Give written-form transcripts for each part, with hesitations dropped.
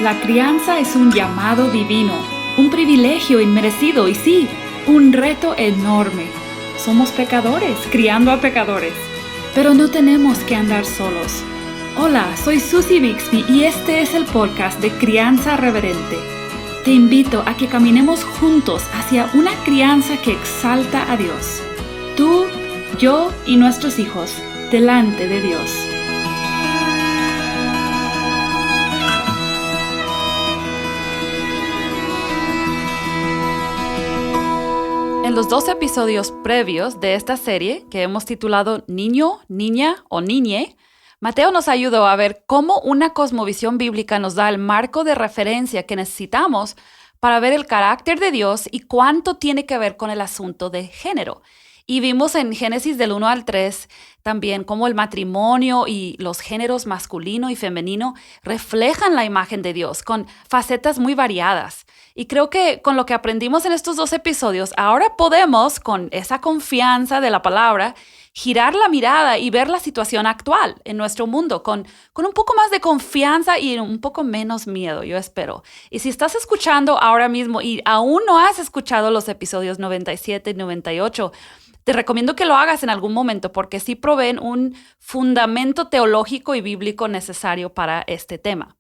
La crianza es un llamado divino, un privilegio inmerecido y sí, un reto enorme. Somos pecadores, criando a pecadores, pero no tenemos que andar solos. Hola, soy Susie Bixby y este es el podcast de Crianza Reverente. Te invito a que caminemos juntos hacia una crianza que exalta a Dios. Tú, yo y nuestros hijos, delante de Dios. En los 2 episodios previos de esta serie, que hemos titulado Niño, Niña o Niñe, Mateo nos ayudó a ver cómo una cosmovisión bíblica nos da el marco de referencia que necesitamos para ver el carácter de Dios y cuánto tiene que ver con el asunto de género. Y vimos en Génesis del 1 al 3 también cómo el matrimonio y los géneros masculino y femenino reflejan la imagen de Dios con facetas muy variadas. Y creo que con lo que aprendimos en estos 2 episodios, ahora podemos, con esa confianza de la palabra, girar la mirada y ver la situación actual en nuestro mundo con un poco más de confianza y un poco menos miedo, yo espero. Y si estás escuchando ahora mismo y aún no has escuchado los episodios 97 y 98, te recomiendo que lo hagas en algún momento porque sí proveen un fundamento teológico y bíblico necesario para este tema.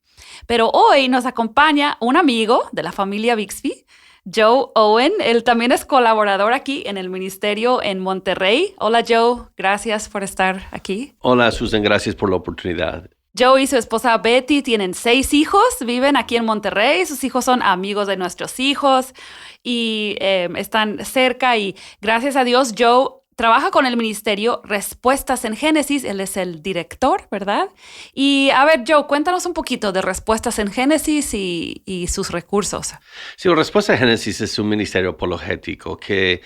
Pero hoy nos acompaña un amigo de la familia Bixby, Joe Owen. Él también es colaborador aquí en el ministerio en Monterrey. Hola Joe, gracias por estar aquí. Hola Susan, gracias por la oportunidad. Joe y su esposa Betty tienen 6 hijos, viven aquí en Monterrey, sus hijos son amigos de nuestros hijos y están cerca y gracias a Dios Joe trabaja con el ministerio Respuestas en Génesis, él es el director, ¿verdad? Y a ver Joe, cuéntanos un poquito de Respuestas en Génesis y sus recursos. Sí, Respuestas en Génesis es un ministerio apologético que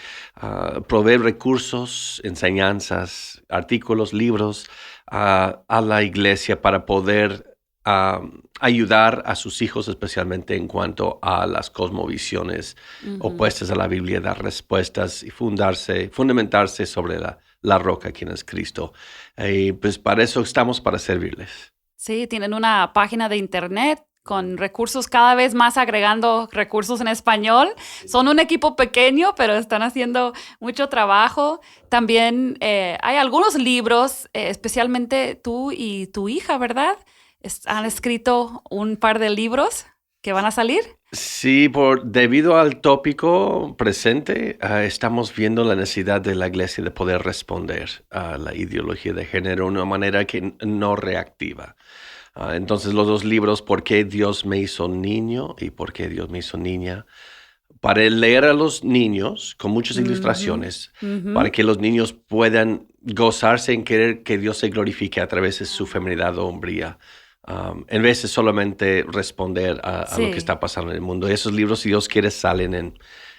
provee recursos, enseñanzas, artículos, libros a la iglesia para poder ayudar a sus hijos, especialmente en cuanto a las cosmovisiones opuestas a la Biblia, dar respuestas y fundamentarse sobre la roca, quien es Cristo. Y pues para eso estamos, para servirles. Sí, tienen una página de internet con recursos cada vez más, agregando recursos en español. Son un equipo pequeño, pero están haciendo mucho trabajo. También hay algunos libros, especialmente tú y tu hija, ¿verdad? Han escrito un par de libros que van a salir. Sí, debido al tópico presente, estamos viendo la necesidad de la iglesia de poder responder a la ideología de género de una manera que no reactiva. Entonces, los 2 libros, ¿Por qué Dios me hizo niño y por qué Dios me hizo niña? Para leer a los niños con muchas ilustraciones, para que los niños puedan gozarse en querer que Dios se glorifique a través de su feminidad o hombría. En vez de solamente responder a lo que está pasando en el mundo. Esos libros, si Dios quiere, salen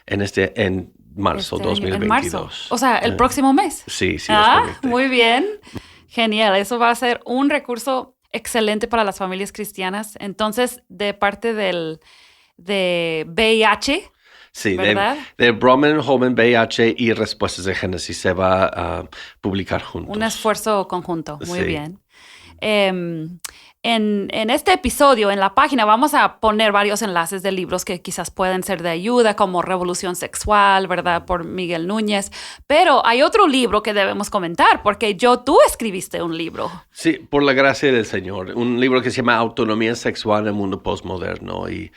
en marzo 2022. En marzo. O sea, el próximo mes. Sí, es correcto. Muy bien. Genial. Eso va a ser un recurso excelente para las familias cristianas. Entonces, de parte de VIH, sí, ¿verdad? de Broman Holman VIH y Respuestas de Génesis se va a publicar juntos. Un esfuerzo conjunto. Muy sí. bien. En este episodio, en la página, vamos a poner varios enlaces de libros que quizás pueden ser de ayuda, como Revolución Sexual, ¿verdad? Por Miguel Núñez. Pero hay otro libro que debemos comentar, porque tú escribiste un libro. Sí, por la gracia del Señor. Un libro que se llama Autonomía Sexual en el Mundo Postmoderno. Y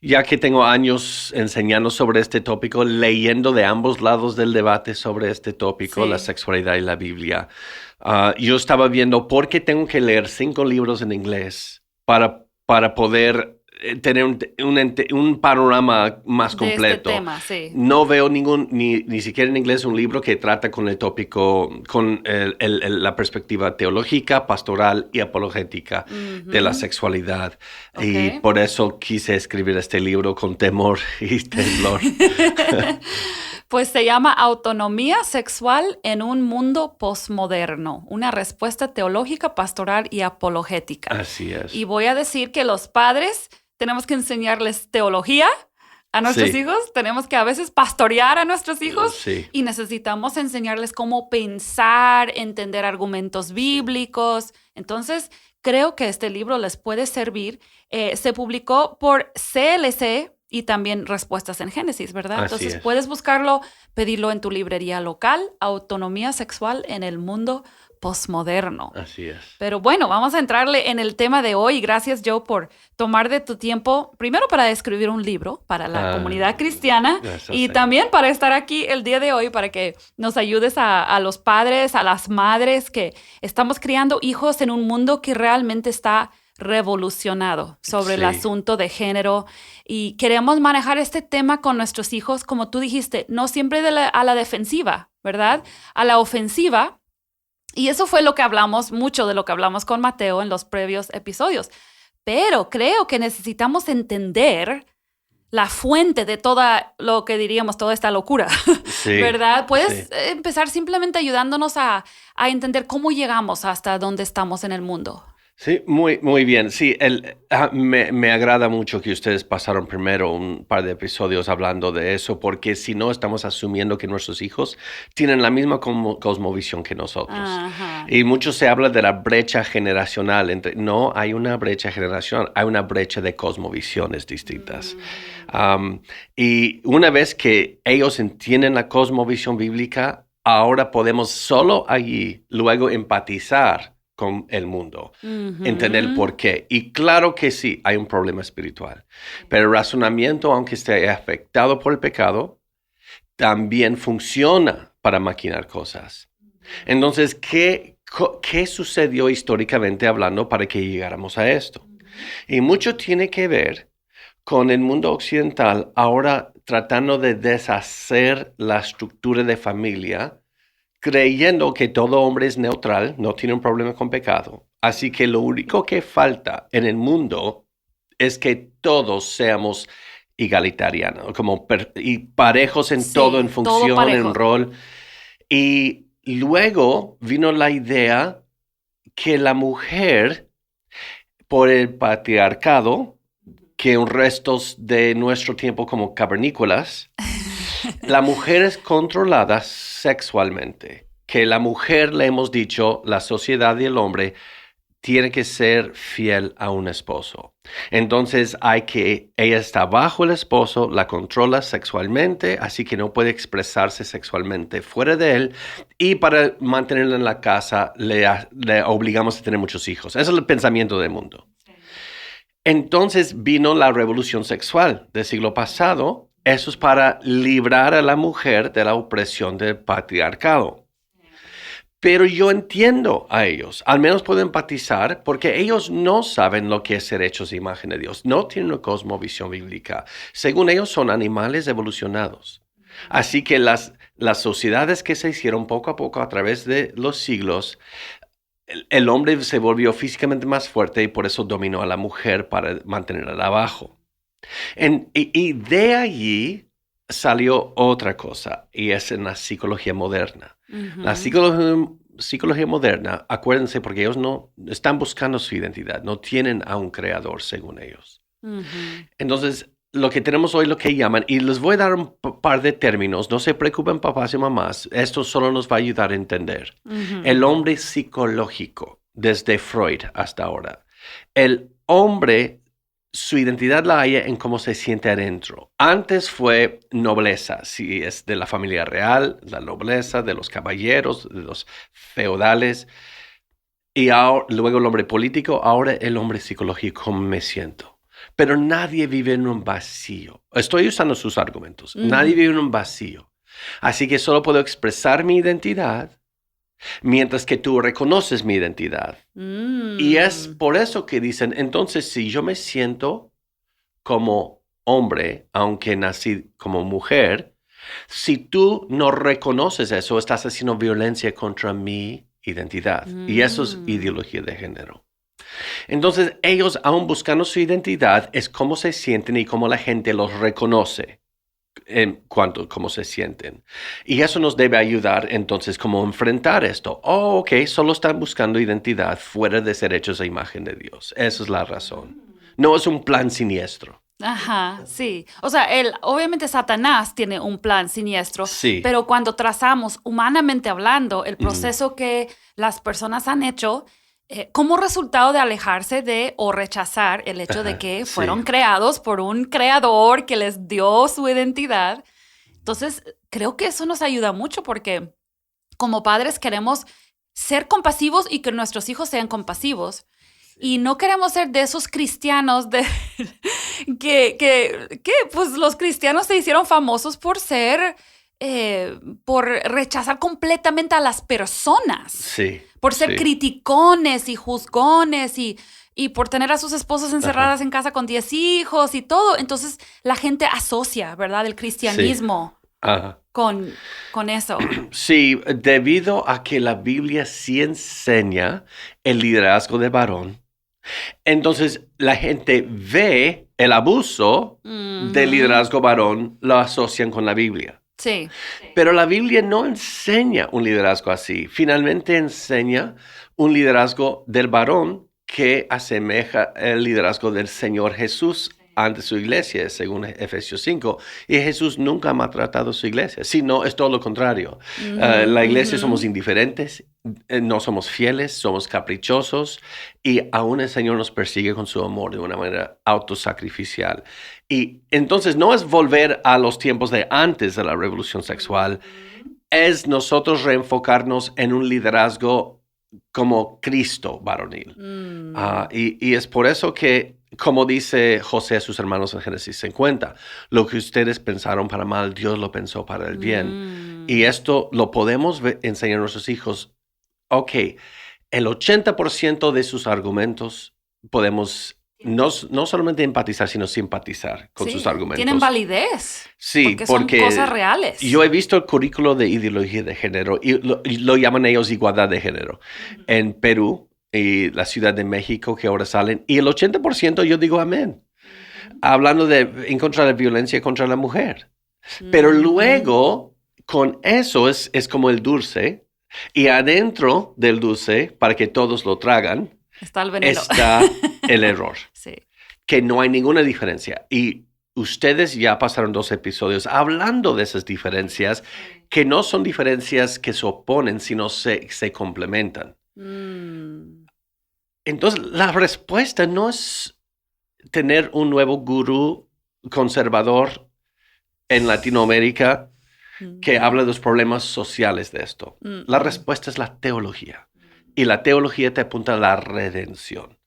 ya que tengo años enseñando sobre este tópico, leyendo de ambos lados del debate sobre este tópico, sí. La sexualidad y la Biblia, yo estaba viendo por qué tengo que leer 5 libros en inglés para poder tener un panorama más completo. De este tema, sí. No veo ni siquiera en inglés un libro que trata con el tópico, con la perspectiva teológica, pastoral y apologética de la sexualidad. Okay. Y por eso quise escribir este libro con temor y temblor. Pues se llama Autonomía Sexual en un Mundo Postmoderno, una respuesta teológica, pastoral y apologética. Así es. Y voy a decir que los padres tenemos que enseñarles teología a nuestros hijos, tenemos que a veces pastorear a nuestros hijos y necesitamos enseñarles cómo pensar, entender argumentos bíblicos. Entonces, creo que este libro les puede servir. Se publicó por CLC y también Respuestas en Génesis, ¿verdad? Así Entonces es. puedes buscarlo, pedirlo en tu librería local, Autonomía Sexual en el Mundo Postmoderno. Así es. Pero bueno, vamos a entrarle en el tema de hoy. Gracias, Joe, por tomar de tu tiempo, primero para escribir un libro para la comunidad cristiana y también para estar aquí el día de hoy para que nos ayudes a los padres, a las madres que estamos criando hijos en un mundo que realmente está revolucionado sobre el asunto de género y queremos manejar este tema con nuestros hijos, como tú dijiste, no siempre a la defensiva, ¿verdad? A la ofensiva. Y eso fue mucho de lo que hablamos con Mateo en los previos episodios. Pero creo que necesitamos entender la fuente de toda lo que diríamos, toda esta locura, ¿verdad? Puedes empezar simplemente ayudándonos a entender cómo llegamos hasta donde estamos en el mundo. Sí, muy bien. Sí, me agrada mucho que ustedes pasaron primero un par de episodios hablando de eso, porque si no estamos asumiendo que nuestros hijos tienen la misma cosmovisión que nosotros. Ajá. Y mucho se habla de la brecha generacional. No hay una brecha generacional, hay una brecha de cosmovisiones distintas. Y una vez que ellos entienden la cosmovisión bíblica, ahora podemos solo allí luego empatizar con el mundo, entender por qué. Y claro que sí, hay un problema espiritual, pero el razonamiento, aunque esté afectado por el pecado, también funciona para maquinar cosas. Entonces, ¿qué sucedió históricamente hablando para que llegáramos a esto? Y mucho tiene que ver con el mundo occidental ahora tratando de deshacer la estructura de familia, creyendo que todo hombre es neutral, no tiene un problema con pecado. Así que lo único que falta en el mundo es que todos seamos egalitarianos, y parejos en todo, en función, en rol. Y luego vino la idea que la mujer, por el patriarcado, que en restos de nuestro tiempo como cavernícolas, la mujer es controlada sexualmente, que la mujer, le hemos dicho, la sociedad y el hombre, tiene que ser fiel a un esposo. Entonces ella está bajo el esposo, la controla sexualmente, así que no puede expresarse sexualmente fuera de él, y para mantenerla en la casa le obligamos a tener muchos hijos. Ese es el pensamiento del mundo. Entonces vino la revolución sexual del siglo pasado. Eso es para librar a la mujer de la opresión del patriarcado. Pero yo entiendo a ellos, al menos puedo empatizar, porque ellos no saben lo que es ser hechos de imagen de Dios. No tienen una cosmovisión bíblica. Según ellos, son animales evolucionados. Así que las sociedades que se hicieron poco a poco a través de los siglos, el hombre se volvió físicamente más fuerte y por eso dominó a la mujer para mantenerla abajo. Y de allí salió otra cosa, y es en la psicología moderna. La psicología moderna, acuérdense, porque ellos no están buscando su identidad, no tienen a un creador según ellos. Entonces, lo que tenemos hoy, lo que llaman, y les voy a dar un par de términos, no se preocupen papás y mamás, esto solo nos va a ayudar a entender. El hombre psicológico, desde Freud hasta ahora. El hombre, su identidad la halla en cómo se siente adentro. Antes fue nobleza, si es de la familia real, la nobleza de los caballeros, de los feudales. Y luego el hombre político, ahora el hombre psicológico, ¿cómo me siento? Pero nadie vive en un vacío. Estoy usando sus argumentos. Nadie vive en un vacío. Así que solo puedo expresar mi identidad mientras que tú reconoces mi identidad. Y es por eso que dicen, entonces, si yo me siento como hombre, aunque nací como mujer, si tú no reconoces eso, estás haciendo violencia contra mi identidad. Y eso es ideología de género. Entonces, ellos, aún buscando su identidad, es cómo se sienten y cómo la gente los reconoce en cuanto a cómo se sienten. Y eso nos debe ayudar, entonces, cómo enfrentar esto. Oh, ok, solo están buscando identidad fuera de ser hechos a imagen de Dios. Esa es la razón. No es un plan siniestro. Ajá, sí. O sea, obviamente Satanás tiene un plan siniestro, sí, pero cuando trazamos, humanamente hablando, el proceso que las personas han hecho, como resultado de alejarse de o rechazar el hecho de que Sí. fueron creados por un creador que les dio su identidad. Entonces, creo que eso nos ayuda mucho porque como padres queremos ser compasivos y que nuestros hijos sean compasivos. Y no queremos ser de esos cristianos que pues los cristianos se hicieron famosos por ser, por rechazar completamente a las personas. Sí. Por ser criticones y juzgones y por tener a sus esposas encerradas en casa con 10 hijos y todo. Entonces la gente asocia, ¿verdad? El cristianismo con eso. Sí, debido a que la Biblia sí enseña el liderazgo de varón. Entonces, la gente ve el abuso del liderazgo varón, lo asocian con la Biblia. Sí. Pero la Biblia no enseña un liderazgo así. Finalmente enseña un liderazgo del varón que asemeja el liderazgo del Señor Jesús ante su iglesia, según Efesios 5. Y Jesús nunca ha maltratado a su iglesia, sino es todo lo contrario. La iglesia somos indiferentes, no somos fieles, somos caprichosos y aún el Señor nos persigue con su amor de una manera autosacrificial. Y entonces no es volver a los tiempos de antes de la revolución sexual, es nosotros reenfocarnos en un liderazgo como Cristo varonil. Y es por eso que, como dice José a sus hermanos en Génesis 50, lo que ustedes pensaron para mal, Dios lo pensó para el bien. Y esto lo podemos enseñar a nuestros hijos. Ok, el 80% de sus argumentos podemos no solamente empatizar, sino simpatizar con sus argumentos. Tienen validez. Sí, porque son cosas reales. Yo he visto el currículo de ideología de género y lo llaman ellos igualdad de género. En Perú y la Ciudad de México que ahora salen, y el 80% yo digo amén. Hablando en contra de la violencia contra la mujer. Pero luego, con eso es como el dulce. Y adentro del dulce, para que todos lo tragan, está el veneno. Está el error. Sí. Que no hay ninguna diferencia. Y ustedes ya pasaron 2 episodios hablando de esas diferencias, que no son diferencias que se oponen, sino se complementan. Entonces, la respuesta no es tener un nuevo gurú conservador en Latinoamérica que habla de los problemas sociales de esto. La respuesta es la teología. Y la teología te apunta a la redención.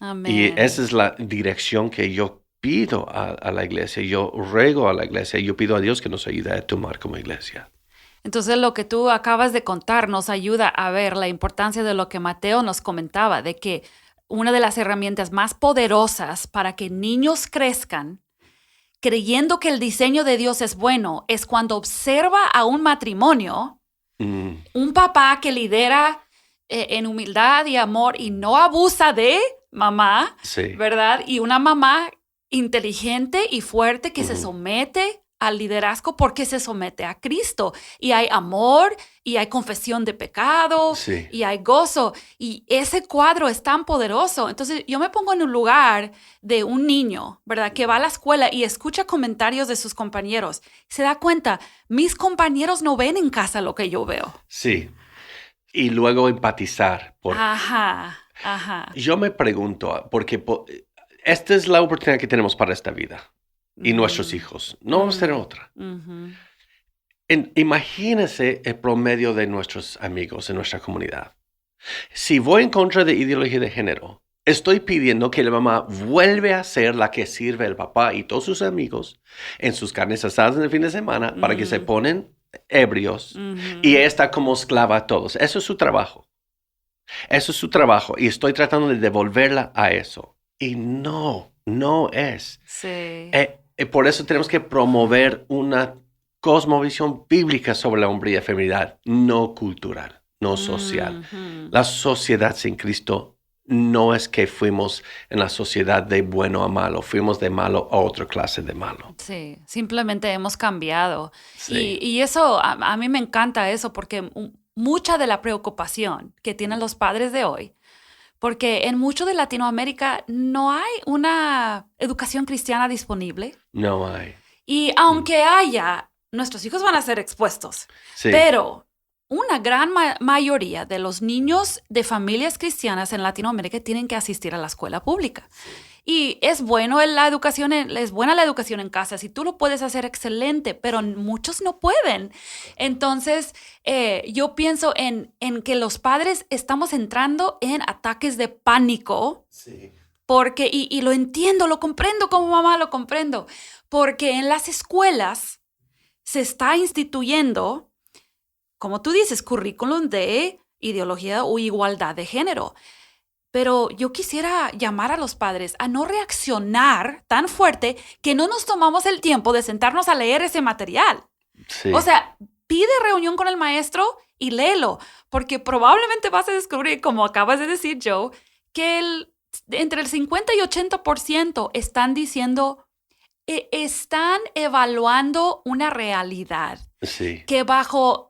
Amén. Y esa es la dirección que yo pido a la iglesia. Yo ruego a la iglesia. Yo pido a Dios que nos ayude a tomar como iglesia. Entonces, lo que tú acabas de contar nos ayuda a ver la importancia de lo que Mateo nos comentaba, de que una de las herramientas más poderosas para que niños crezcan creyendo que el diseño de Dios es bueno es cuando observa a un matrimonio, un papá que lidera en humildad y amor y no abusa de mamá, ¿verdad? Y una mamá inteligente y fuerte que se somete al liderazgo porque se somete a Cristo. Y hay amor, y hay confesión de pecado, y hay gozo. Y ese cuadro es tan poderoso. Entonces, yo me pongo en un lugar de un niño, ¿verdad? Que va a la escuela y escucha comentarios de sus compañeros. Se da cuenta, mis compañeros no ven en casa lo que yo veo. Sí. Y luego empatizar. Ajá. Yo me pregunto, porque esta es la oportunidad que tenemos para esta vida. Y nuestros hijos. No vamos a tener otra. Imagínense el promedio de nuestros amigos en nuestra comunidad. Si voy en contra de ideología de género, estoy pidiendo que la mamá vuelva a ser la que sirve al papá y todos sus amigos en sus carnes asadas en el fin de semana para que se ponen ebrios y ella está como esclava a todos. Eso es su trabajo. Eso es su trabajo y estoy tratando de devolverla a eso. Y no es. Sí. Por eso tenemos que promover una cosmovisión bíblica sobre la hombría y feminidad, no cultural, no social. La sociedad sin Cristo no es que fuimos en la sociedad de bueno a malo, fuimos de malo a otra clase de malo. Sí, simplemente hemos cambiado. Sí. Y eso, a mí me encanta eso porque mucha de la preocupación que tienen los padres de hoy, porque en mucho de Latinoamérica no hay una educación cristiana disponible. No hay. Y aunque haya, nuestros hijos van a ser expuestos. Sí. Pero una gran mayoría de los niños de familias cristianas en Latinoamérica tienen que asistir a la escuela pública. Y es buena la educación en casa. Si tú lo puedes hacer, excelente, pero muchos no pueden. Entonces, yo pienso en que los padres estamos entrando en ataques de pánico. Sí. Porque, y lo entiendo, lo comprendo como mamá, lo comprendo. Porque en las escuelas se está instituyendo, como tú dices, currículum de ideología o igualdad de género. Pero yo quisiera llamar a los padres a no reaccionar tan fuerte que no nos tomamos el tiempo de sentarnos a leer ese material. Sí. O sea, pide reunión con el maestro y léelo, porque probablemente vas a descubrir, como acabas de decir, Joe, que entre el 50 y 80% están diciendo, están evaluando una realidad Sí. que bajo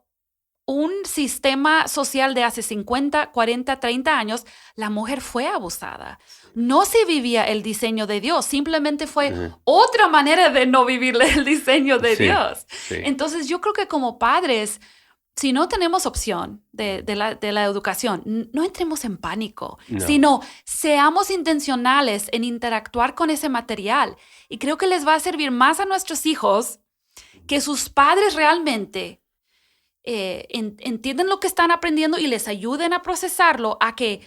un sistema social de hace 50, 40, 30 años, la mujer fue abusada. No se vivía el diseño de Dios, simplemente fue otra manera de no vivir el diseño de Dios. Sí. Entonces, yo creo que como padres, si no tenemos opción de la educación, no entremos en pánico, sino seamos intencionales en interactuar con ese material. Y creo que les va a servir más a nuestros hijos que sus padres realmente entienden lo que están aprendiendo y les ayuden a procesarlo, a que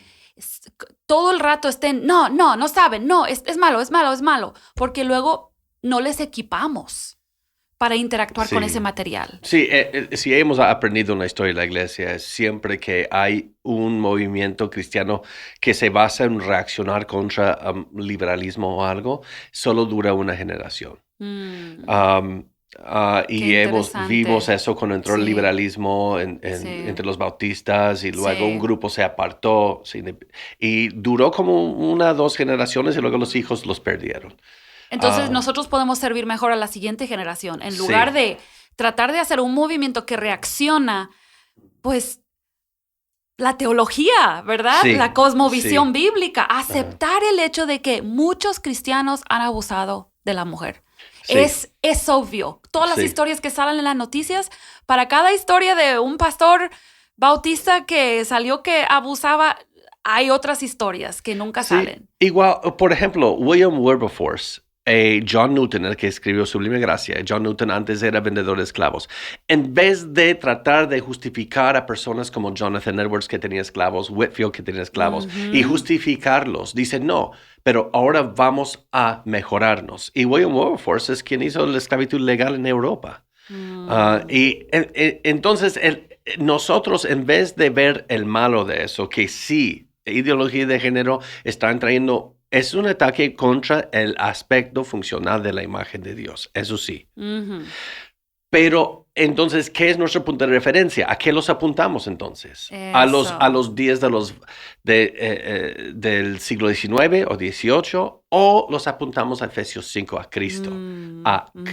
todo el rato estén, no saben, no, es malo, porque luego no les equipamos para interactuar con ese material. Sí, si hemos aprendido una historia de la iglesia, es siempre que hay un movimiento cristiano que se basa en reaccionar contra liberalismo o algo, solo dura una generación. Y vimos eso cuando entró el liberalismo entre los bautistas y luego un grupo se apartó y duró como 1 o 2 generaciones y luego los hijos los perdieron. Entonces nosotros podemos servir mejor a la siguiente generación en lugar de tratar de hacer un movimiento que reacciona, pues la teología, ¿verdad? La cosmovisión bíblica, aceptar el hecho de que muchos cristianos han abusado de la mujer. Sí. Es obvio. Todas las historias que salen en las noticias, para cada historia de un pastor bautista que salió que abusaba, hay otras historias que nunca salen. Igual, por ejemplo, William Wilberforce, John Newton, el que escribió Sublime Gracia. John Newton antes era vendedor de esclavos. En vez de tratar de justificar a personas como Jonathan Edwards que tenía esclavos, Whitefield que tenía esclavos, y justificarlos, dice no, pero ahora vamos a mejorarnos. Y William Wilberforce es quien hizo la esclavitud legal en Europa. Entonces, nosotros, en vez de ver el malo de eso, que sí, ideología de género están trayendo, es un ataque contra el aspecto funcional de la imagen de Dios, eso sí. Pero entonces, ¿qué es nuestro punto de referencia? ¿A qué los apuntamos entonces? ¿A los días del siglo XIX o XVIII? ¿O los apuntamos a Efesios 5, a Cristo?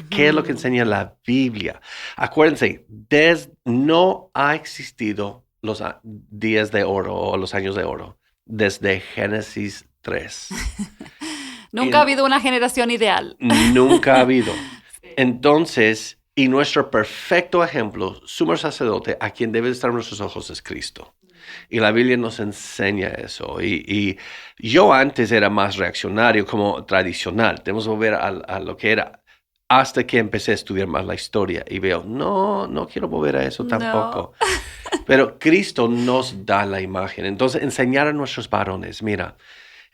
¿Qué es lo que enseña la Biblia? Acuérdense, no ha existido los días de oro o los años de oro desde Génesis 3. Nunca ha habido una generación ideal. Nunca ha habido. Entonces, y nuestro perfecto ejemplo, sumo sacerdote, a quien deben estar nuestros ojos es Cristo. Y la Biblia nos enseña eso. Y yo antes era más reaccionario, como tradicional. Tenemos que volver a lo que era. Hasta que empecé a estudiar más la historia y veo, no quiero volver a eso tampoco. No. Pero Cristo nos da la imagen. Entonces, enseñar a nuestros varones, mira,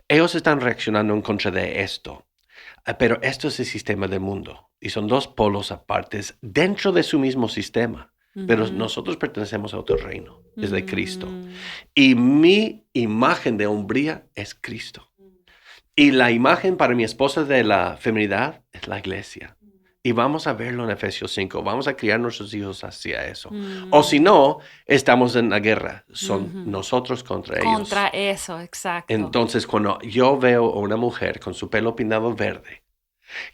ellos están reaccionando en contra de esto, pero esto es el sistema del mundo y son 2 polos apartes dentro de su mismo sistema, pero nosotros pertenecemos a otro reino, es de Cristo. Y mi imagen de hombría es Cristo. Y la imagen para mi esposa de la feminidad es la iglesia. Y vamos a verlo en Efesios 5. Vamos a criar nuestros hijos hacia eso. O si no, estamos en la guerra. Son nosotros contra ellos. Contra eso, exacto. Entonces, cuando yo veo a una mujer con su pelo pintado verde,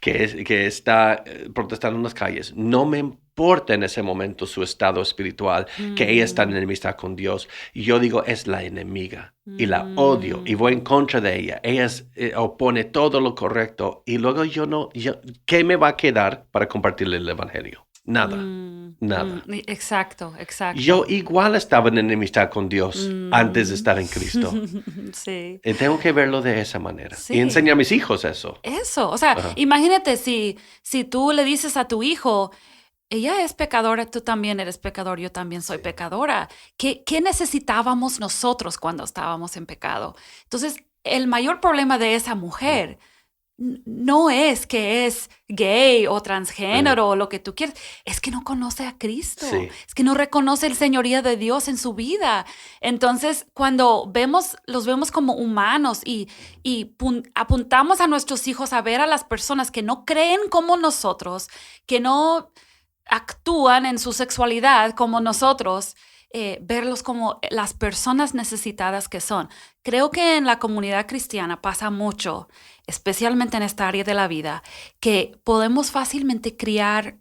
que está protestando en las calles, no me importa en ese momento su estado espiritual, que ella está en enemistad con Dios. Y yo digo, es la enemiga y la odio y voy en contra de ella. Ella opone todo lo correcto y luego ¿qué me va a quedar para compartirle el evangelio? Nada. Nada. Exacto, exacto. Yo igual estaba en enemistad con Dios antes de estar en Cristo. Sí. Y tengo que verlo de esa manera. Sí. Y enseñar a mis hijos eso. Eso, o sea, Ajá. imagínate si tú le dices a tu hijo, ella es pecadora, tú también eres pecador, yo también soy pecadora. ¿Qué necesitábamos nosotros cuando estábamos en pecado? Entonces, el mayor problema de esa mujer no es que es gay o transgénero o lo que tú quieras, es que no conoce a Cristo, Sí. es que no reconoce el señorío de Dios en su vida. Entonces, cuando los vemos como humanos y apuntamos a nuestros hijos a ver a las personas que no creen como nosotros, que no actúan en su sexualidad como nosotros, verlos como las personas necesitadas que son. Creo que en la comunidad cristiana pasa mucho, especialmente en esta área de la vida, que podemos fácilmente criar,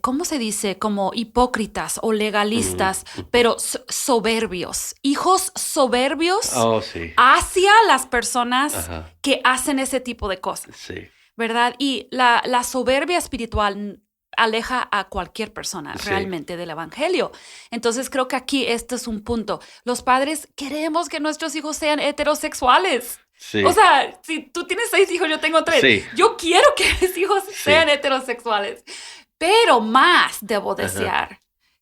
¿cómo se dice? Como hipócritas o legalistas, pero soberbios. Hijos soberbios Sí. hacia las personas Ajá. que hacen ese tipo de cosas. Sí. ¿Verdad? Y la soberbia espiritual aleja a cualquier persona realmente del evangelio. Entonces creo que aquí este es un punto. Los padres queremos que nuestros hijos sean heterosexuales. Sí. O sea, si tú tienes 6 hijos, yo tengo 3. Sí. Yo quiero que mis hijos sean heterosexuales. Pero más debo desear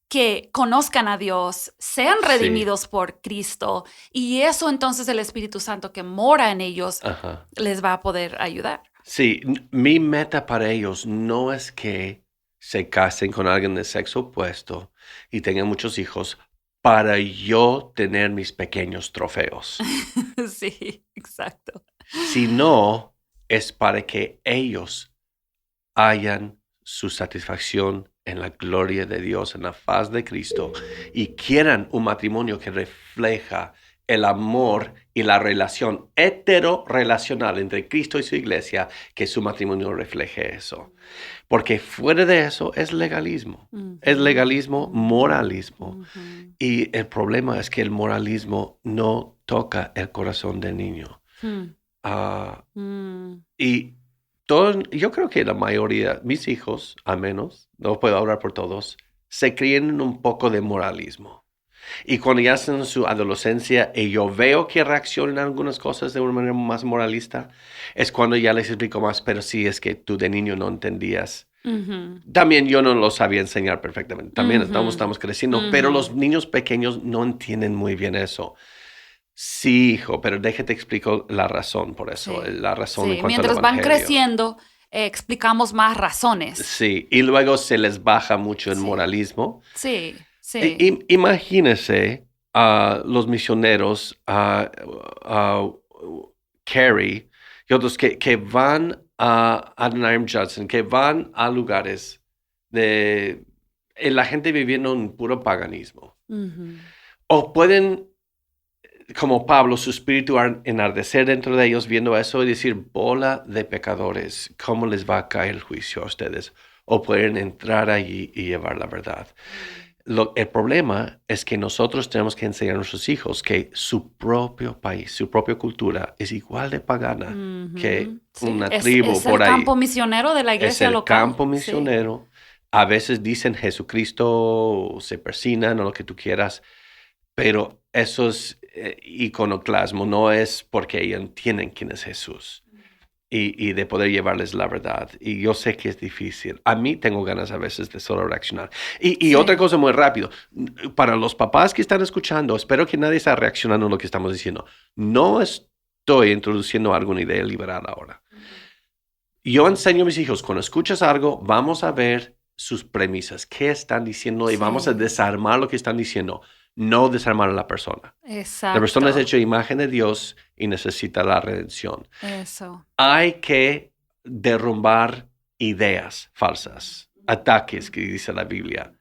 que conozcan a Dios, sean redimidos por Cristo, y eso entonces el Espíritu Santo que mora en ellos les va a poder ayudar. Sí, mi meta para ellos no es que se casen con alguien de sexo opuesto y tengan muchos hijos para yo tener mis pequeños trofeos. Sí, exacto. Sino es para que ellos hayan su satisfacción en la gloria de Dios, en la faz de Cristo, y quieran un matrimonio que refleja el amor y la relación heterorelacional entre Cristo y su iglesia, que su matrimonio refleje eso. Porque fuera de eso es legalismo. Es legalismo, moralismo. Y el problema es que el moralismo no toca el corazón del niño. Y yo creo que la mayoría, mis hijos, al menos, no puedo hablar por todos, se crían en un poco de moralismo. Y cuando ya hacen su adolescencia y yo veo que reaccionan a algunas cosas de una manera más moralista, es cuando ya les explico más, pero sí es que tú de niño no entendías. También yo no lo sabía enseñar perfectamente. También estamos creciendo, pero los niños pequeños no entienden muy bien eso. Sí, hijo, pero déjate explico la razón por eso, la razón en cuanto mientras al van evangelio. creciendo, explicamos más razones. Sí, y luego se les baja mucho el moralismo. Sí. Imagínese los misioneros, Carey y otros que van a Adoniram Judson, que van a lugares de la gente viviendo en puro paganismo. O pueden, como Pablo, su espíritu enardecer dentro de ellos viendo eso y decir, bola de pecadores, ¿cómo les va a caer el juicio a ustedes? O pueden entrar allí y llevar la verdad. El problema es que nosotros tenemos que enseñar a nuestros hijos que su propio país, su propia cultura es igual de pagana que una tribu por ahí. Es el campo misionero de la iglesia local. Es el campo misionero. A veces dicen Jesucristo, se persignan o lo que tú quieras, pero eso es iconoclasmo, no es porque ellos entienden quién es Jesús. Y de poder llevarles la verdad. Y yo sé que es difícil. A mí tengo ganas a veces de solo reaccionar. Y otra cosa muy rápido. Para los papás que están escuchando, espero que nadie está reaccionando a lo que estamos diciendo. No estoy introduciendo alguna idea liberal ahora. Yo enseño a mis hijos, cuando escuchas algo, vamos a ver sus premisas. ¿Qué están diciendo? Y vamos a desarmar lo que están diciendo. No desarmar a la persona. Exacto. La persona es hecha imagen de Dios y necesita la redención. Eso. Hay que derrumbar ideas falsas, ataques, que dice la Biblia,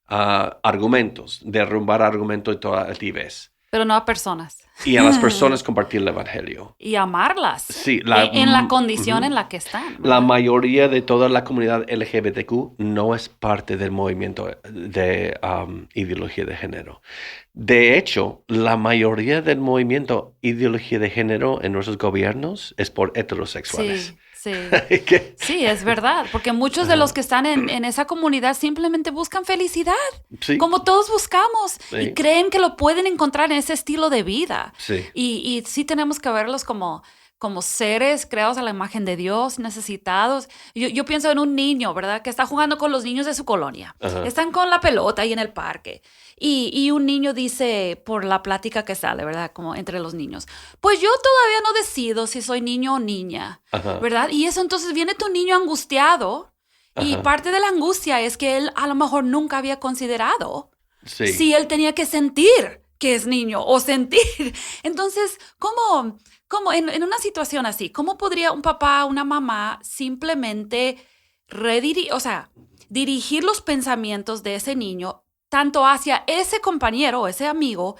argumentos, derrumbar argumentos de toda altivez. Pero no a personas. Y a las personas compartir el evangelio. Y amarlas. Sí, en la condición en la que están. La mayoría de toda la comunidad LGBTQ no es parte del movimiento de ideología de género. De hecho, la mayoría del movimiento ideología de género en nuestros gobiernos es por heterosexuales. Sí. Que- Sí, es verdad, porque muchos de los que están en esa comunidad simplemente buscan felicidad, Sí, como todos buscamos, y sí, creen que lo pueden encontrar en ese estilo de vida. sí. Y sí tenemos que verlos como seres creados a la imagen de Dios, necesitados. Yo pienso en un niño, ¿verdad? Que está jugando con los niños de su colonia. Ajá. Están con la pelota ahí en el parque. Y un niño dice, por la plática que sale, ¿verdad? Como entre los niños, pues yo todavía no decido si soy niño o niña, Ajá. ¿verdad? Y eso entonces viene tu niño angustiado y Ajá. parte de la angustia es que él a lo mejor nunca había considerado Sí. si él tenía que sentir que es niño o sentir. Entonces, ¿cómo en una situación así, cómo podría un papá, una mamá simplemente dirigir los pensamientos de ese niño tanto hacia ese compañero o ese amigo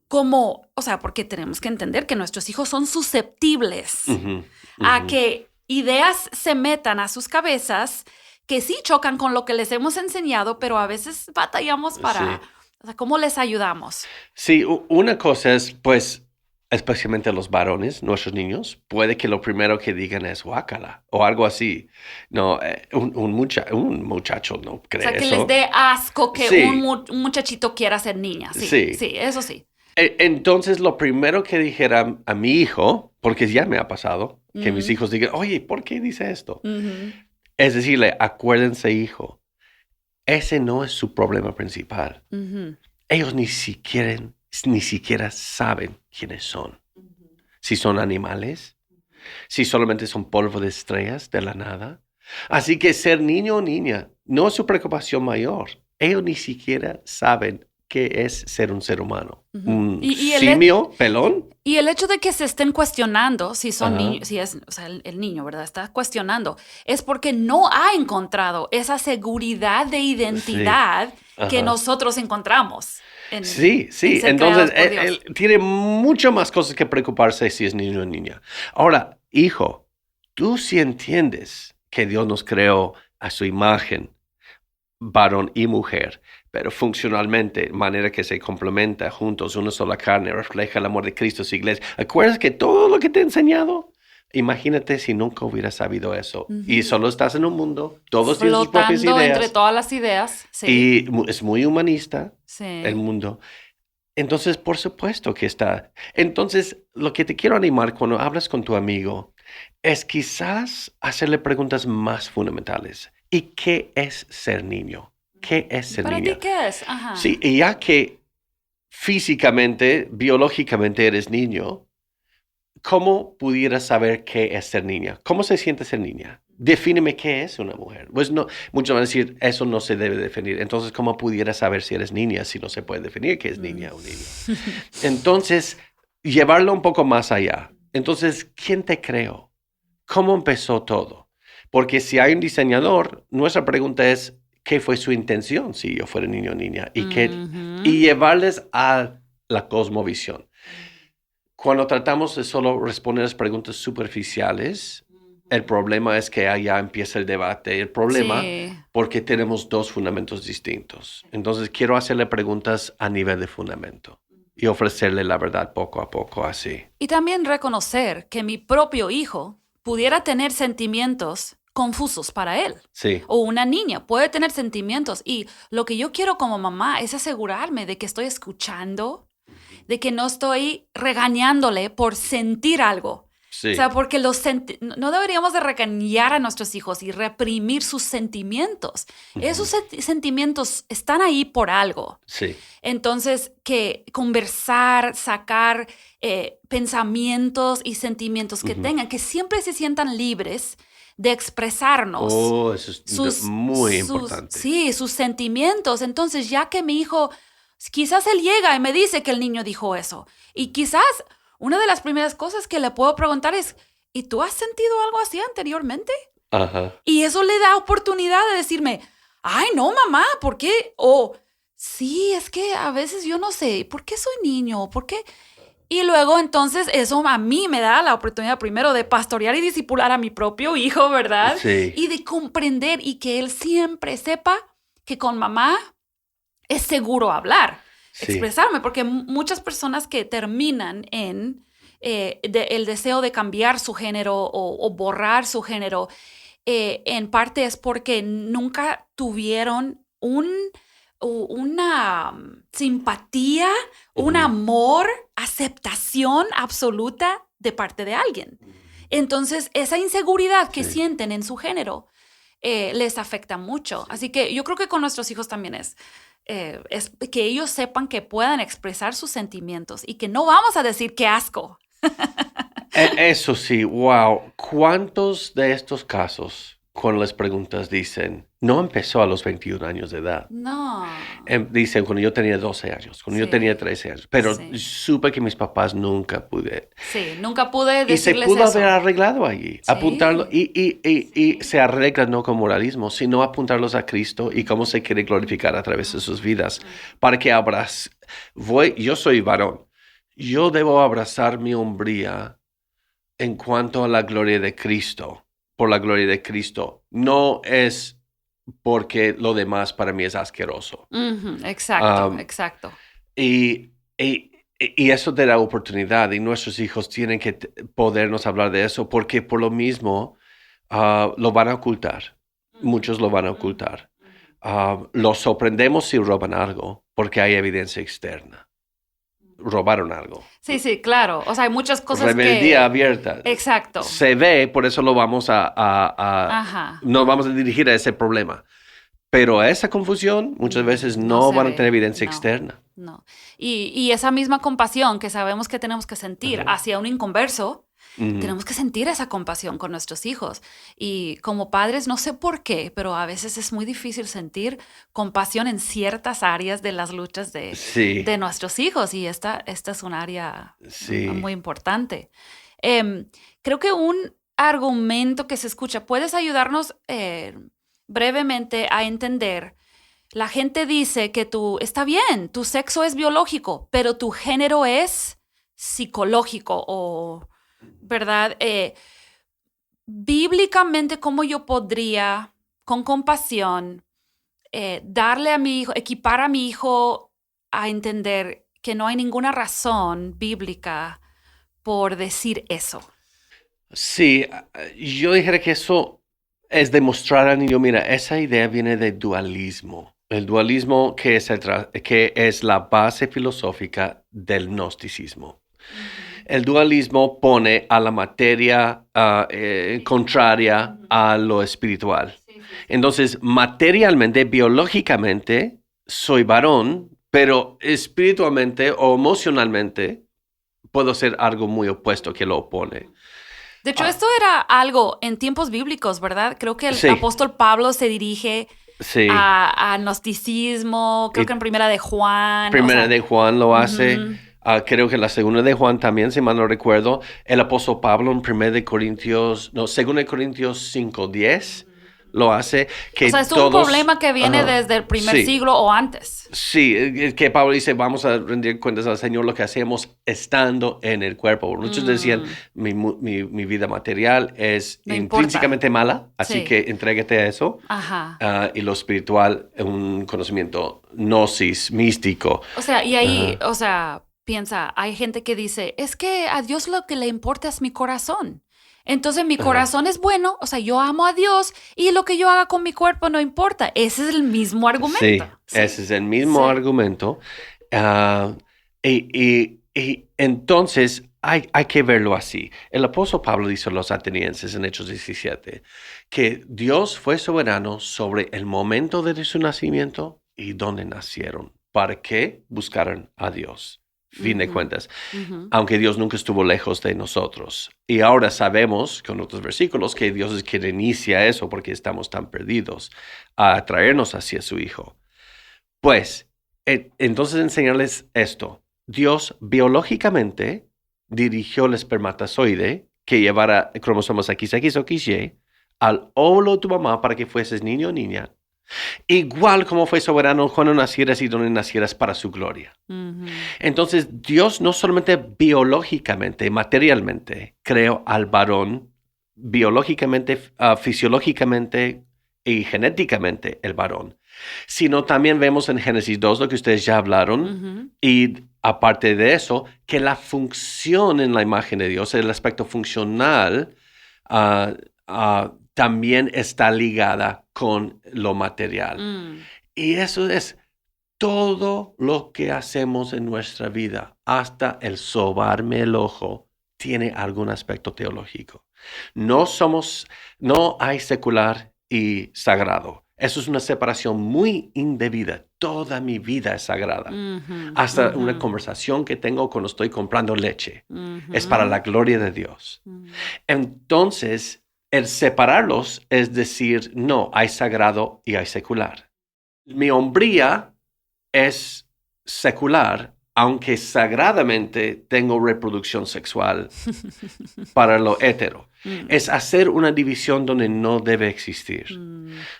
como, porque tenemos que entender que nuestros hijos son susceptibles Ujú, a ujú. que ideas se metan a sus cabezas que sí chocan con lo que les hemos enseñado, pero a veces batallamos Sí. ¿cómo les ayudamos? Sí, una cosa es, pues, especialmente los varones, nuestros niños, puede que lo primero que digan es guácala o algo así. No, un muchacho no O sea, cree que les eso. dé asco que Sí, un muchachito quiera ser niña. Sí, sí. sí, eso sí. Entonces, lo primero que dijera a mi hijo, porque ya me ha pasado, que mis Ujú, hijos digan, oye, ¿por qué dice esto? ujú, Es decirle, acuérdense, hijo, ese no es su problema principal. ujú, Ellos ni siquiera saben quiénes son. Si son animales, si solamente son polvo de estrellas de la nada. Así que ser niño o niña no es su preocupación mayor. Ellos ni siquiera saben qué es ser un ser humano. ujú. Un Y simio pelón. el hecho de que se estén cuestionando si son Ajá. niños, si es, o sea, el niño, ¿verdad? Está cuestionando, es porque no ha encontrado esa seguridad de Sí. identidad que Ajá. nosotros encontramos Sí, en sí. ser Entonces, creados por Dios. él tiene mucho más cosas que preocuparse si es niño o niña. Ahora, hijo, tú sí entiendes que Dios nos creó a su imagen, varón y mujer, pero funcionalmente, de manera que se complementa juntos, una sola carne, refleja el amor de Cristo, su iglesia. ¿Acuerdas que todo lo que te he enseñado? Imagínate si nunca hubieras sabido eso. Y Ujú. solo estás en un mundo, todos tienen sus propias Flotando entre ideas todas las ideas. Sí, y es muy humanista el sí. mundo. Entonces, por supuesto que está. Entonces, lo que te quiero animar cuando hablas con tu amigo es quizás hacerle preguntas más fundamentales. ¿Y qué es ser niño? ¿Qué es ¿Y ser para ti niña? qué es? Ajá. Sí, y ya que físicamente, biológicamente eres niño, ¿cómo pudieras saber qué es ser niña? ¿Cómo se siente ser niña? Defíneme qué es una mujer. Pues no, muchos van a decir, eso no se debe definir. Entonces, ¿cómo pudieras saber si eres niña si no se puede definir qué es Mm. niña o niño? Entonces, llevarlo un poco más allá. Entonces, ¿quién te creó? ¿Cómo empezó todo? Porque si hay un diseñador, nuestra pregunta es, ¿qué fue su intención si yo fuera niño o niña? Y Ujú. llevarles a la cosmovisión. Cuando tratamos de solo responder las preguntas superficiales, el problema es que allá empieza el debate. El problema Sí. porque tenemos dos fundamentos distintos. Entonces quiero hacerle preguntas a nivel de fundamento y ofrecerle la verdad poco a poco así. Y también reconocer que mi propio hijo pudiera tener sentimientos confusos para él. Sí, O una niña puede tener sentimientos. Y lo que yo quiero como mamá es asegurarme de que estoy escuchando, de que no estoy regañándole por sentir algo. O sí, sea, porque no deberíamos de regañar a nuestros hijos y reprimir sus sentimientos. ujú, Esos sentimientos están ahí por algo. sí, Entonces, que conversar, sacar pensamientos y sentimientos que ujú. tengan, que siempre se sientan libres de expresarnos Oh, eso es muy importante. sí, sus sentimientos. Entonces, ya que mi hijo, quizás él llega y me dice que el niño dijo eso. Y quizás una de las primeras cosas que le puedo preguntar es, ¿y tú has sentido algo así anteriormente? Ajá, Y eso le da oportunidad de decirme, ay, no, mamá, ¿por qué? O, sí, es que a veces yo no sé, ¿por qué soy niño? ¿Por qué? Y luego entonces eso a mí me da la oportunidad primero de pastorear y discipular a mi propio hijo, ¿verdad? sí, Y de comprender y que él siempre sepa que con mamá es seguro hablar, sí, expresarme, porque muchas personas que terminan en el deseo de cambiar su género o borrar su género, en parte es porque nunca tuvieron una simpatía, un amor, aceptación absoluta de parte de alguien. Entonces, esa inseguridad que sienten en su género les afecta mucho. Así que yo creo que con nuestros hijos también es que ellos sepan que puedan expresar sus sentimientos y que no vamos a decir qué asco. Eso sí, wow. ¿Cuántos de estos casos, cuando les preguntas, dicen, no empezó a los 21 años de edad? No. Dicen, cuando yo tenía 12 años, cuando yo tenía 13 años. Pero supe que mis papás nunca pude. Sí, nunca pude decirles eso. Y se pudo haber arreglado allí. Apuntarlo. Y se arregla no con moralismo, sino apuntarlos a Cristo y cómo se quiere glorificar a través de sus vidas. Para que yo soy varón. Yo debo abrazar mi hombría en cuanto a la gloria de Cristo, por la gloria de Cristo. No es porque lo demás para mí es asqueroso. Exacto. Y eso te da oportunidad, y nuestros hijos tienen que podernos hablar de eso, porque por lo mismo lo van a ocultar. Muchos lo van a ocultar. Los sorprendemos si roban algo, porque hay evidencia externa. Robaron algo. Sí, claro. O sea, hay muchas cosas Rebeldía abierta. Exacto. Se ve, por eso lo vamos nos vamos a dirigir a ese problema. Pero esa confusión muchas veces no van a tener evidencia externa. No. Y esa misma compasión que sabemos que tenemos que sentir hacia un inconverso, tenemos que sentir esa compasión con nuestros hijos. Y como padres, no sé por qué, pero a veces es muy difícil sentir compasión en ciertas áreas de las luchas de nuestros hijos. Y esta es un área muy importante. Creo que un argumento que se escucha, ¿puedes ayudarnos brevemente a entender? La gente dice que está bien, tu sexo es biológico, pero tu género es psicológico o... ¿verdad? Bíblicamente, ¿cómo yo podría, con compasión, darle a mi hijo, equipar a mi hijo a entender que no hay ninguna razón bíblica por decir eso? Sí, yo dijera que eso es demostrar al niño, mira, esa idea viene del dualismo. El dualismo que es la base filosófica del gnosticismo. El dualismo pone a la materia contraria a lo espiritual. Entonces, materialmente, biológicamente, soy varón, pero espiritualmente o emocionalmente puedo ser algo muy opuesto que lo opone. De hecho, esto era algo en tiempos bíblicos, ¿verdad? Creo que el apóstol Pablo se dirige a gnosticismo, creo que en Primera de Juan. Primera de Juan lo hace. Creo que la segunda de Juan también, si mal no recuerdo. El apóstol Pablo en 2 Corintios 5:10 lo hace. O sea, es un problema que viene desde el primer siglo o antes. Sí, que Pablo dice, vamos a rendir cuentas al Señor lo que hacemos estando en el cuerpo. Muchos decían, mi vida material es intrínsecamente mala, así que entrégate a eso. Y lo espiritual, un conocimiento gnosis, místico. O sea, y ahí, piensa, hay gente que dice, es que a Dios lo que le importa es mi corazón. Entonces mi corazón es bueno, o sea, yo amo a Dios y lo que yo haga con mi cuerpo no importa. Ese es el mismo argumento. Sí. Ese es el mismo argumento. Y entonces hay que verlo así. El apóstol Pablo dice a los atenienses en Hechos 17 que Dios fue soberano sobre el momento de su nacimiento y dónde nacieron, para que buscaran a Dios. Fin de cuentas, aunque Dios nunca estuvo lejos de nosotros. Y ahora sabemos, con otros versículos, que Dios es quien inicia eso porque estamos tan perdidos, a atraernos hacia su Hijo. Pues, entonces enseñarles esto. Dios biológicamente dirigió el espermatozoide que llevara cromosomas XX o XY al óvulo de tu mamá para que fueses niño o niña. Igual como fue soberano cuando nacieras y donde nacieras para su gloria. Entonces, Dios no solamente biológicamente, materialmente, creó al varón, biológicamente, fisiológicamente y genéticamente el varón, sino también vemos en Génesis 2 lo que ustedes ya hablaron, y aparte de eso, que la función en la imagen de Dios, el aspecto funcional, también está ligada con lo material. Y eso es todo lo que hacemos en nuestra vida, hasta el sobarme el ojo, tiene algún aspecto teológico. No hay secular y sagrado. Eso es una separación muy indebida. Toda mi vida es sagrada. Hasta una conversación que tengo cuando estoy comprando leche. Es para la gloria de Dios. Entonces, el separarlos es decir, no, hay sagrado y hay secular. Mi hombría es secular, aunque sagradamente tengo reproducción sexual para lo hetero. Es hacer una división donde no debe existir.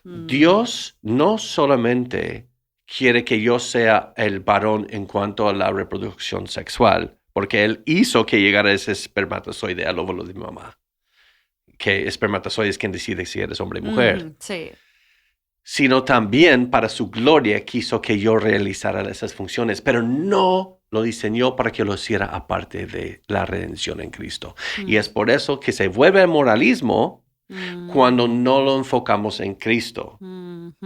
Dios no solamente quiere que yo sea el varón en cuanto a la reproducción sexual, porque Él hizo que llegara ese espermatozoide al óvulo de mi mamá. Que espermatozoide es quien decide si eres hombre o mujer. Sí. Sino también para su gloria quiso que yo realizara esas funciones, pero no lo diseñó para que lo hiciera aparte de la redención en Cristo. Y es por eso que se vuelve el moralismo cuando no lo enfocamos en Cristo.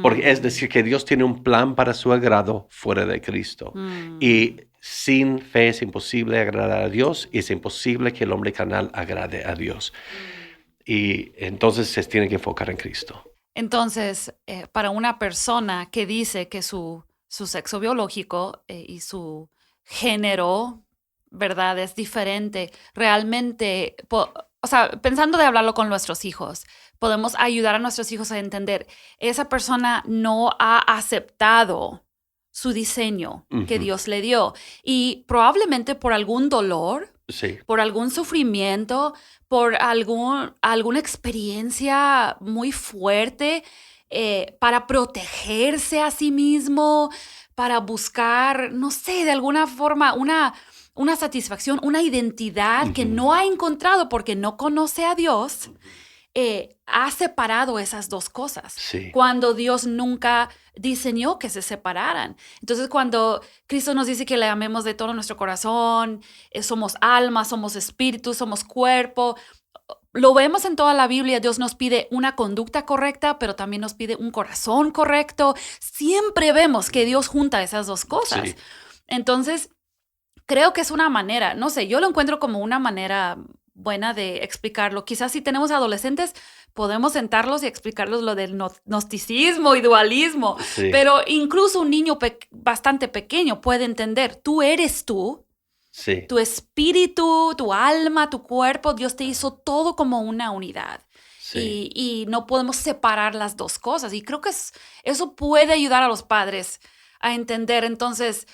Porque es decir, que Dios tiene un plan para su agrado fuera de Cristo. Y sin fe es imposible agradar a Dios y es imposible que el hombre carnal agrade a Dios. Y entonces se tiene que enfocar en Cristo. Entonces, para una persona que dice que su sexo biológico y su género, ¿verdad?, es diferente, realmente, pensando de hablarlo con nuestros hijos, podemos ayudar a nuestros hijos a entender, esa persona no ha aceptado su diseño que Dios le dio y probablemente por algún dolor, sí, por algún sufrimiento, por alguna experiencia muy fuerte, para protegerse a sí mismo, para buscar, no sé, de alguna forma una satisfacción, una identidad que no ha encontrado porque no conoce a Dios, ha separado esas dos cosas. Sí. Cuando Dios nunca diseñó que se separaran. Entonces, cuando Cristo nos dice que le amemos de todo nuestro corazón, somos alma, somos espíritu, somos cuerpo, lo vemos en toda la Biblia. Dios nos pide una conducta correcta, pero también nos pide un corazón correcto. Siempre vemos que Dios junta esas dos cosas. Sí. Entonces, creo que es una manera, no sé, yo lo encuentro como una manera buena de explicarlo. Quizás si tenemos adolescentes, podemos sentarlos y explicarles lo del gnosticismo y dualismo. Sí. Pero incluso un niño bastante pequeño puede entender, tú eres tú. Sí. Tu espíritu, tu alma, tu cuerpo, Dios te hizo todo como una unidad. Sí. Y no podemos separar las dos cosas. Y creo que eso puede ayudar a los padres a entender. Entonces,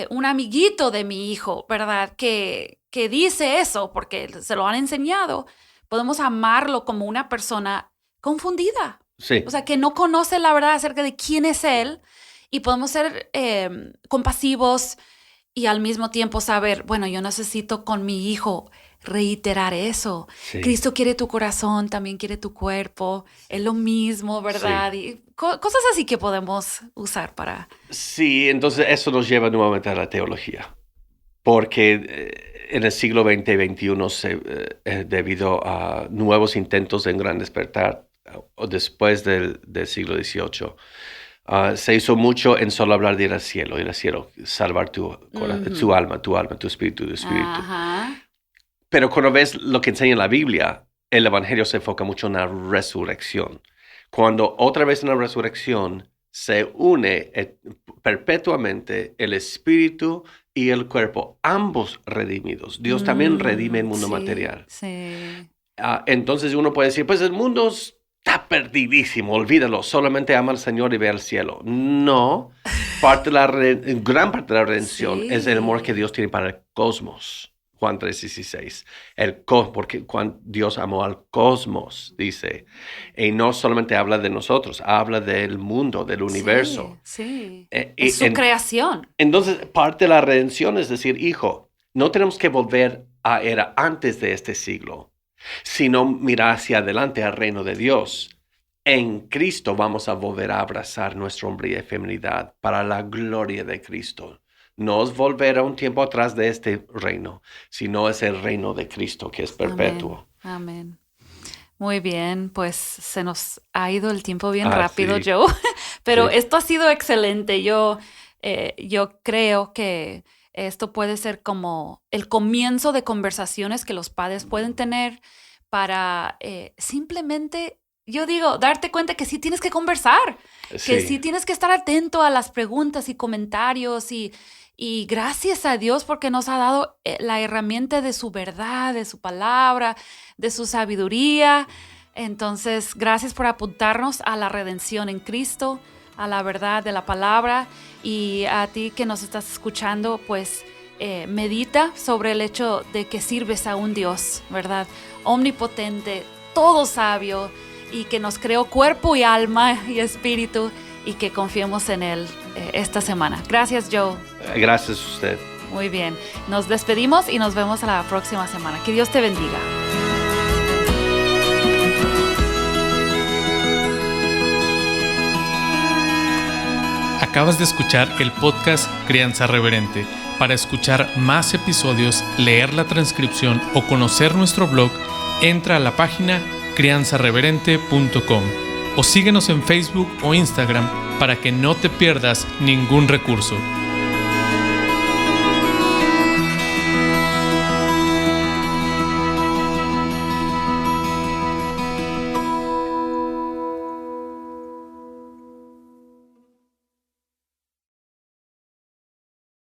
un amiguito de mi hijo, ¿verdad?, que dice eso porque se lo han enseñado, podemos amarlo como una persona confundida. Sí. O sea, que no conoce la verdad acerca de quién es él. Y podemos ser compasivos y al mismo tiempo saber, bueno, yo necesito con mi hijo reiterar eso. Sí. Cristo quiere tu corazón, también quiere tu cuerpo. Es lo mismo, ¿verdad? Sí. Y cosas así que podemos usar para... Sí, entonces eso nos lleva nuevamente a la teología. Porque en el siglo XX y XXI, debido a nuevos intentos de un gran despertar, después del siglo XVIII, se hizo mucho en solo hablar de ir al cielo, salvar tu alma, tu espíritu, tu espíritu. Ajá. Pero cuando ves lo que enseña la Biblia, el Evangelio se enfoca mucho en la resurrección. Cuando otra vez en la resurrección se une perpetuamente el espíritu y el cuerpo, ambos redimidos. Dios también redime el mundo material. Sí. Entonces uno puede decir, pues el mundo está perdidísimo, olvídalo, solamente ama al Señor y ve al cielo. No, gran parte de la redención es el amor que Dios tiene para el cosmos. Juan 3:16. Porque Dios amó al cosmos, dice. Y no solamente habla de nosotros, habla del mundo, del universo. Sí. Es su creación. Entonces, parte de la redención es decir, hijo, no tenemos que volver a era antes de este siglo, sino mirar hacia adelante al reino de Dios. en Cristo vamos a volver a abrazar nuestra hombría y feminidad para la gloria de Cristo. No es volver a un tiempo atrás de este reino, sino es el reino de Cristo que es perpetuo. Amén. Muy bien, pues se nos ha ido el tiempo bien rápido, sí. Joe. Pero sí, esto ha sido excelente. Yo creo que esto puede ser como el comienzo de conversaciones que los padres pueden tener para simplemente, yo digo, darte cuenta que sí tienes que conversar, sí, que sí tienes que estar atento a las preguntas y comentarios y gracias a Dios porque nos ha dado la herramienta de su verdad, de su palabra, de su sabiduría. Entonces, gracias por apuntarnos a la redención en Cristo, a la verdad de la palabra. Y a ti que nos estás escuchando, pues medita sobre el hecho de que sirves a un Dios, ¿verdad? Omnipotente, todo sabio y que nos creó cuerpo y alma y espíritu y que confiemos en Él esta semana. Gracias, Joe. Gracias a usted. Muy bien. Nos despedimos y nos vemos la próxima semana. Que Dios te bendiga. Acabas de escuchar el podcast Crianza Reverente. Para escuchar más episodios, leer la transcripción o conocer nuestro blog, entra a la página crianzareverente.com o síguenos en Facebook o Instagram para que no te pierdas ningún recurso.